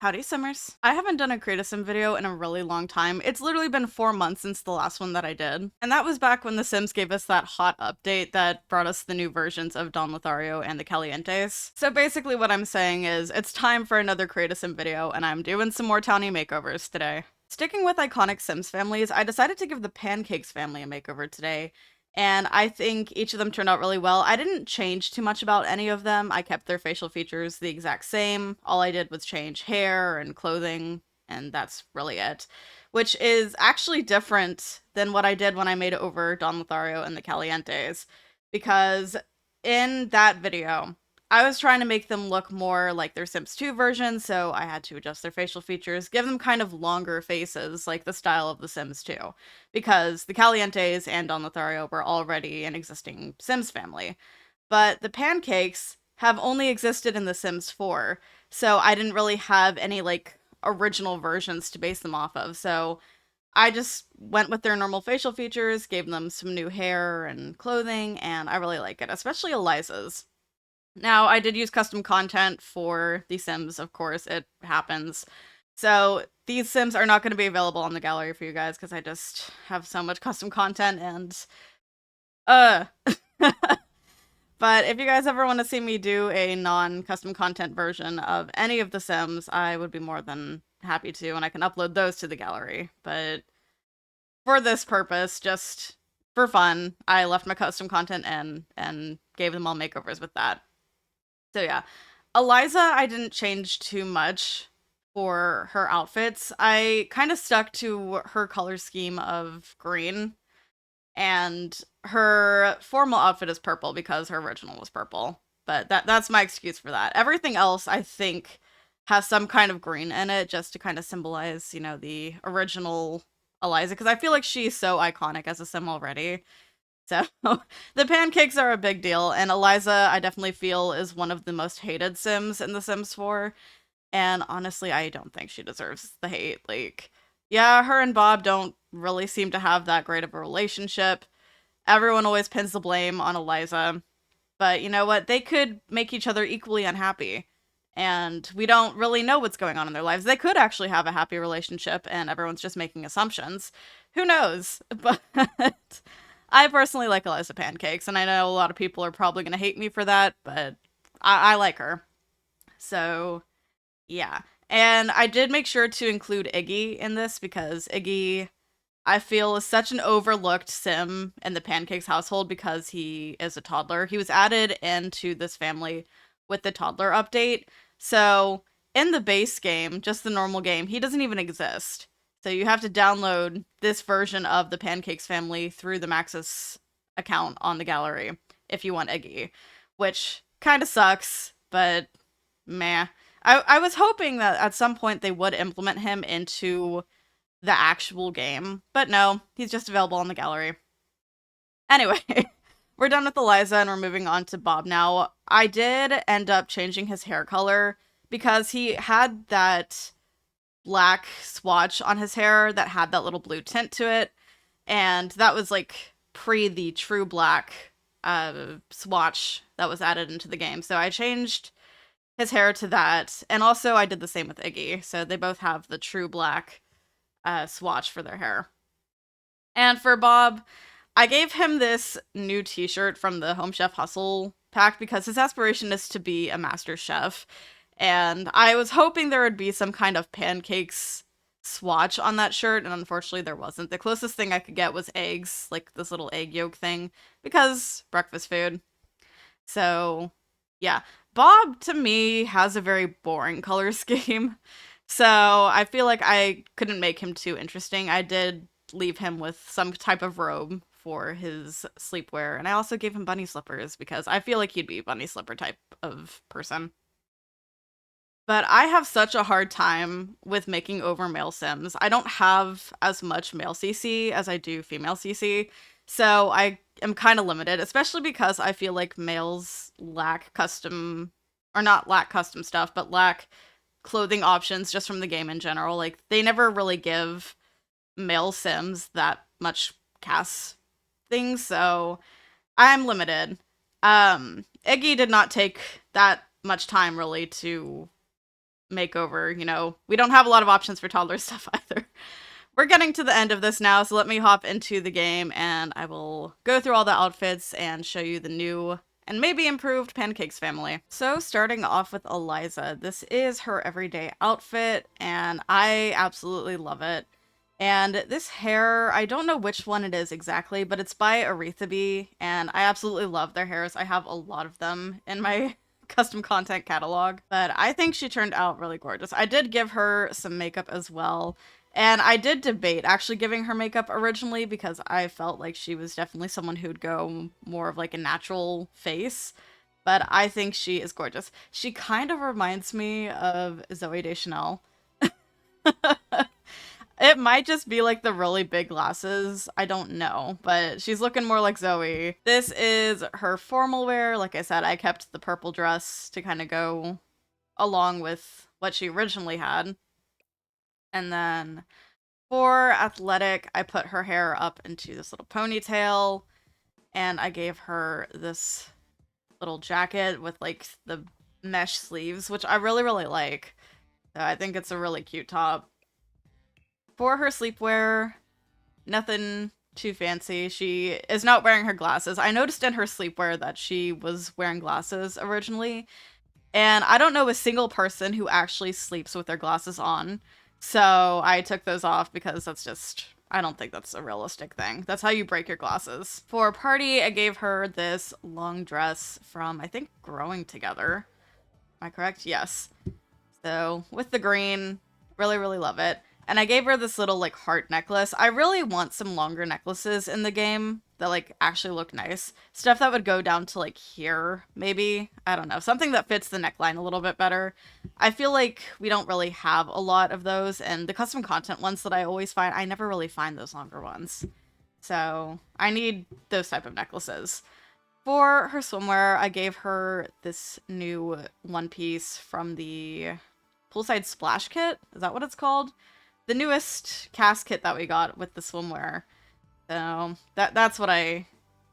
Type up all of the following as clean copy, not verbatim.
Howdy, Simmers. I haven't done a Create a Sim video in a really long time. It's literally been 4 months since the last one that I did. And that was back when The Sims gave us that hot update that brought us the new versions of Don Lothario and the Calientes. So basically what I'm saying is, it's time for another Create a Sim video, and I'm doing some more townie makeovers today. Sticking with iconic Sims families, I decided to give the Pancakes family a makeover today, and I think each of them turned out really well. I didn't change too much about any of them. I kept their facial features the exact same. All I did was change hair and clothing, and that's really it. Which is actually different than what I did when I made it over Don Lothario and the Calientes, because in that video, I was trying to make them look more like their Sims 2 version, so I had to adjust their facial features, give them kind of longer faces, like the style of the Sims 2, because the Calientes and Don Lothario were already an existing Sims family. But the Pancakes have only existed in the Sims 4, so I didn't really have any, like, original versions to base them off of, so I just went with their normal facial features, gave them some new hair and clothing, and I really like it, especially Eliza's. Now, I did use custom content for the Sims, of course, it happens. So these Sims are not going to be available on the gallery for you guys because I just have so much custom content and uh but if you guys ever want to see me do a non-custom content version of any of the Sims, I would be more than happy to, and I can upload those to the gallery. But for this purpose, just for fun, I left my custom content in and gave them all makeovers with that. So yeah, Eliza, I didn't change too much for her outfits. I kind of stuck to her color scheme of green, and her formal outfit is purple because her original was purple. But that's my excuse for that. Everything else, I think, has some kind of green in it just to kind of symbolize, the original Eliza, because I feel like she's so iconic as a sim already. So the Pancakes are a big deal, and Eliza, I definitely feel, is one of the most hated Sims in The Sims 4. And honestly, I don't think she deserves the hate. Like, yeah, her and Bob don't really seem to have that great of a relationship. Everyone always pins the blame on Eliza. But you know what? They could make each other equally unhappy. And we don't really know what's going on in their lives. They could actually have a happy relationship, and everyone's just making assumptions. Who knows? But I personally like Eliza Pancakes, and I know a lot of people are probably going to hate me for that, but I like her. So, yeah. And I did make sure to include Iggy in this because Iggy, I feel, is such an overlooked sim in the Pancakes household because he is a toddler. He was added into this family with the toddler update. So, in the base game, just the normal game, he doesn't even exist. So you have to download this version of the Pancakes family through the Maxis account on the gallery if you want Iggy, which kind of sucks, but meh. I was hoping that at some point they would implement him into the actual game, but no, he's just available on the gallery. Anyway, we're done with Eliza and we're moving on to Bob now. I did end up changing his hair color because he had that black swatch on his hair that had that little blue tint to it, and that was like pre the true black swatch that was added into the game. So I changed his hair to that, and also I did the same with Iggy. So they both have the true black swatch for their hair. And for Bob, I gave him this new t-shirt from the Home Chef Hustle pack because his aspiration is to be a master chef. And I was hoping there would be some kind of pancakes swatch on that shirt, and unfortunately there wasn't. The closest thing I could get was eggs, like this little egg yolk thing, because breakfast food. So, yeah. Bob, to me, has a very boring color scheme. So, I feel like I couldn't make him too interesting. I did leave him with some type of robe for his sleepwear, and I also gave him bunny slippers because I feel like he'd be a bunny slipper type of person. But I have such a hard time with making over male Sims. I don't have as much male CC as I do female CC, so I am kind of limited, especially because I feel like males lack custom, or not lack custom stuff, but lack clothing options just from the game in general. Like, they never really give male Sims that much cast things, so I'm limited. Iggy did not take that much time really to makeover, you know, we don't have a lot of options for toddler stuff either. We're getting to the end of this now, so let me hop into the game and I will go through all the outfits and show you the new and maybe improved Pancakes family. So starting off with Eliza, this is her everyday outfit and I absolutely love it. And this hair, I don't know which one it is exactly, but it's by Aretha and I absolutely love their hairs. I have a lot of them in my custom content catalog, but I think she turned out really gorgeous. I did give her some makeup as well. And I did debate actually giving her makeup originally because I felt like she was definitely someone who'd go more of like a natural face. But I think she is gorgeous. She kind of reminds me of Zooey Deschanel. It might just be like the really big glasses. I don't know, but she's looking more like Zoe. This is her formal wear. Like I said, I kept the purple dress to kind of go along with what she originally had. And then for athletic, I put her hair up into this little ponytail and I gave her this little jacket with like the mesh sleeves, which I really, really like. So I think it's a really cute top. For her sleepwear, nothing too fancy. She is not wearing her glasses. I noticed in her sleepwear that she was wearing glasses originally, and I don't know a single person who actually sleeps with their glasses on. So I took those off because that's just, I don't think that's a realistic thing. That's how you break your glasses. For party, I gave her this long dress from, I think, Growing Together. Am I correct? Yes. So with the green, really, really love it. And I gave her this little like heart necklace. I really want some longer necklaces in the game that like actually look nice. Stuff that would go down to like here, maybe. I don't know. Something that fits the neckline a little bit better. I feel like we don't really have a lot of those, and the custom content ones that I always find, I never really find those longer ones. So I need those type of necklaces. For her swimwear, I gave her this new one piece from the Poolside Splash Kit. Is that what it's called? The newest cast kit that we got with the swimwear. So that's what I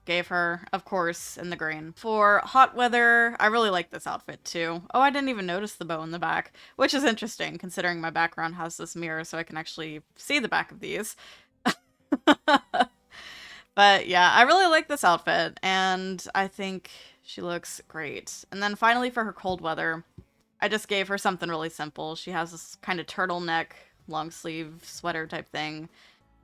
gave her, of course, in the green. For hot weather, I really like this outfit too. Oh, I didn't even notice the bow in the back, which is interesting considering my background has this mirror so I can actually see the back of these. But yeah, I really like this outfit and I think she looks great. And then finally for her cold weather, I just gave her something really simple. She has this kind of turtleneck long sleeve sweater type thing,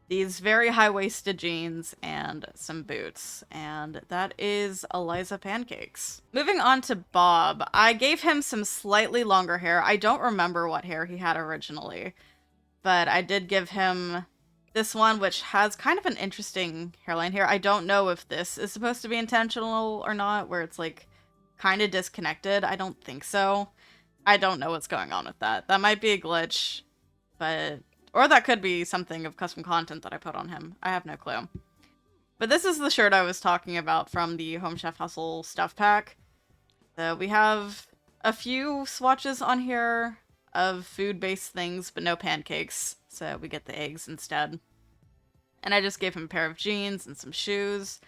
these very high-waisted jeans, and some boots. And that is Eliza Pancakes. Moving on to Bob, I gave him some slightly longer hair. I don't remember what hair he had originally, but I did give him this one, which has kind of an interesting hairline here. I don't know if this is supposed to be intentional or not, where it's like kind of disconnected. I don't think so. I don't know what's going on with that. That might be a glitch. But, or that could be something of custom content that I put on him. I have no clue. But this is the shirt I was talking about from the Home Chef Hustle stuff pack. So we have a few swatches on here of food-based things, but no pancakes. So we get the eggs instead. And I just gave him a pair of jeans and some shoes.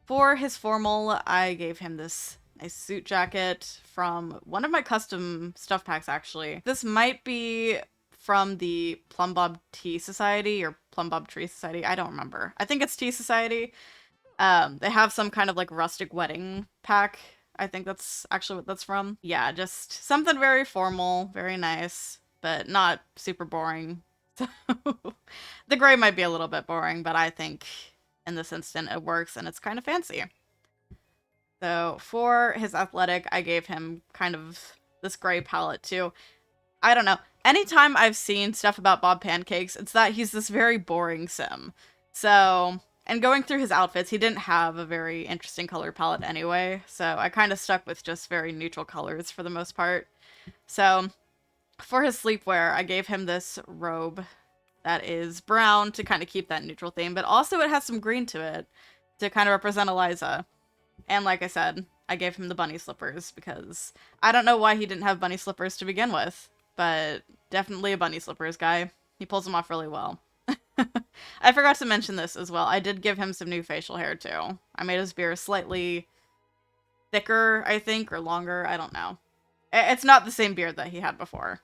For his formal, I gave him this nice suit jacket from one of my custom stuff packs, actually. This might be from the Plum Bob Tea Society or Plum Bob Tree Society. I don't remember. I think it's Tea Society. They have some kind of like rustic wedding pack. I think that's actually what that's from. Yeah, just something very formal, very nice, but not super boring. So the gray might be a little bit boring, but I think in this instant it works and it's kind of fancy. So for his athletic, I gave him kind of this gray palette too. I don't know. Anytime I've seen stuff about Bob Pancakes, it's that he's this very boring sim. So, and going through his outfits, he didn't have a very interesting color palette anyway, so I kind of stuck with just very neutral colors for the most part. So, for his sleepwear, I gave him this robe that is brown to kind of keep that neutral theme, but also it has some green to it to kind of represent Eliza. And like I said, I gave him the bunny slippers because I don't know why he didn't have bunny slippers to begin with. But definitely a bunny slippers guy. He pulls them off really well. I forgot to mention this as well. I did give him some new facial hair too. I made his beard slightly thicker, I think, or longer. I don't know. It's not the same beard that he had before.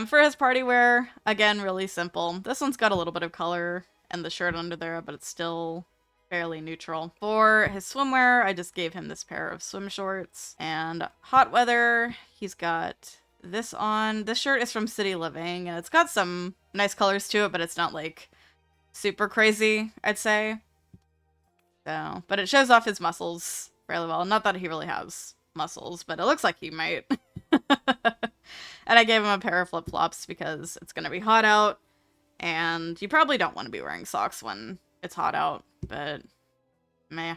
For his party wear, again, really simple. This one's got a little bit of color and the shirt under there, but it's still fairly neutral. For his swimwear, I just gave him this pair of swim shorts. And hot weather, he's got this on. This shirt is from City Living, and it's got some nice colors to it, but it's not like super crazy, I'd say. So, but it shows off his muscles fairly well. Not that he really has muscles, but it looks like he might. And I gave him a pair of flip-flops because it's gonna be hot out, and you probably don't want to be wearing socks when it's hot out, but meh.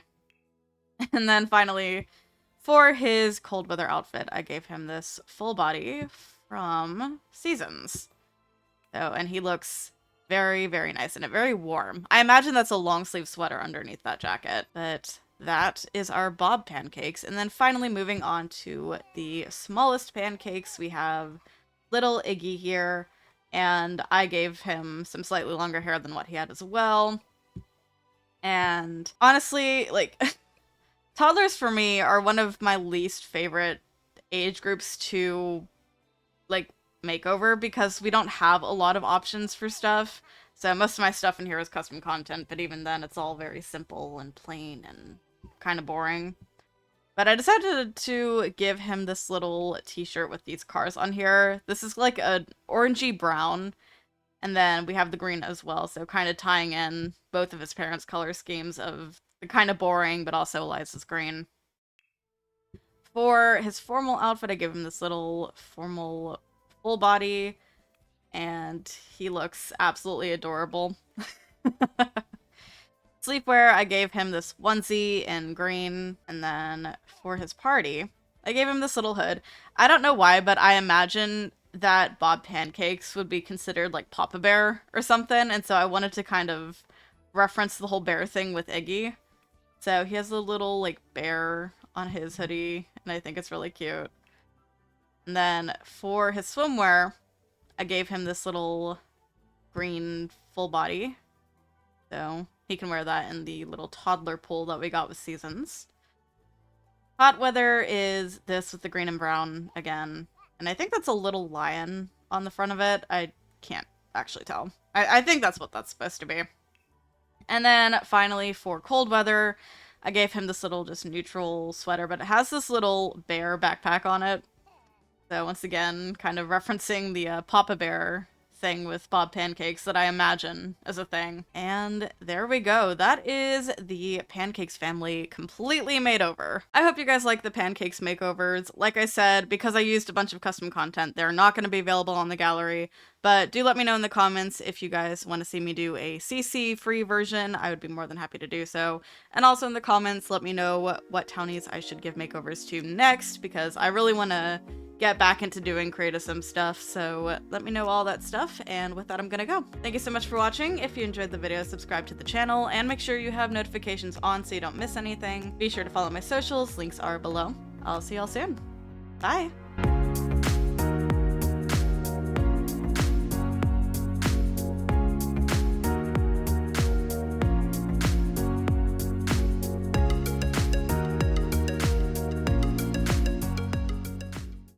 And then finally, for his cold weather outfit, I gave him this full body from Seasons. So, and he looks very, very nice in it, very warm. I imagine that's a long sleeve sweater underneath that jacket, but that is our Bob pancakes. And then finally moving on to the smallest pancakes, we have little Iggy here, and I gave him some slightly longer hair than what he had as well. And honestly, like, toddlers for me are one of my least favorite age groups to, like, makeover because we don't have a lot of options for stuff. So most of my stuff in here is custom content, but even then it's all very simple and plain and kind of boring. But I decided to give him this little t-shirt with these cars on here. This is like an orangey brown, and then we have the green as well, so kind of tying in both of his parents' color schemes of the kind of boring, but also Eliza's green. For his formal outfit, I gave him this little formal full body, and he looks absolutely adorable. Sleepwear, I gave him this onesie in green, and then for his party, I gave him this little hood. I don't know why, but I imagine that Bob Pancakes would be considered like Papa Bear or something, and so I wanted to kind of reference the whole bear thing with Iggy. So he has a little like bear on his hoodie, and I think it's really cute. And then for his swimwear, I gave him this little green full body. So he can wear that in the little toddler pool that we got with Seasons. Hot weather is this with the green and brown again. And I think that's a little lion on the front of it. I can't actually tell. I think that's what that's supposed to be. And then finally for cold weather, I gave him this little just neutral sweater, but it has this little bear backpack on it. So once again, kind of referencing the Papa Bear thing with Bob Pancakes that I imagine as a thing. And there we go. That is the Pancakes family completely made over. I hope you guys like the Pancakes makeovers. Like I said, because I used a bunch of custom content, they're not going to be available on the gallery, but do let me know in the comments if you guys want to see me do a CC free version. I would be more than happy to do so. And also in the comments, let me know what townies I should give makeovers to next, because I really want to get back into doing Create a Sim stuff, so let me know all that stuff, and with that I'm gonna go. Thank you so much for watching. If you enjoyed the video, subscribe to the channel, and make sure you have notifications on so you don't miss anything. Be sure to follow my socials, links are below. I'll see y'all soon. Bye!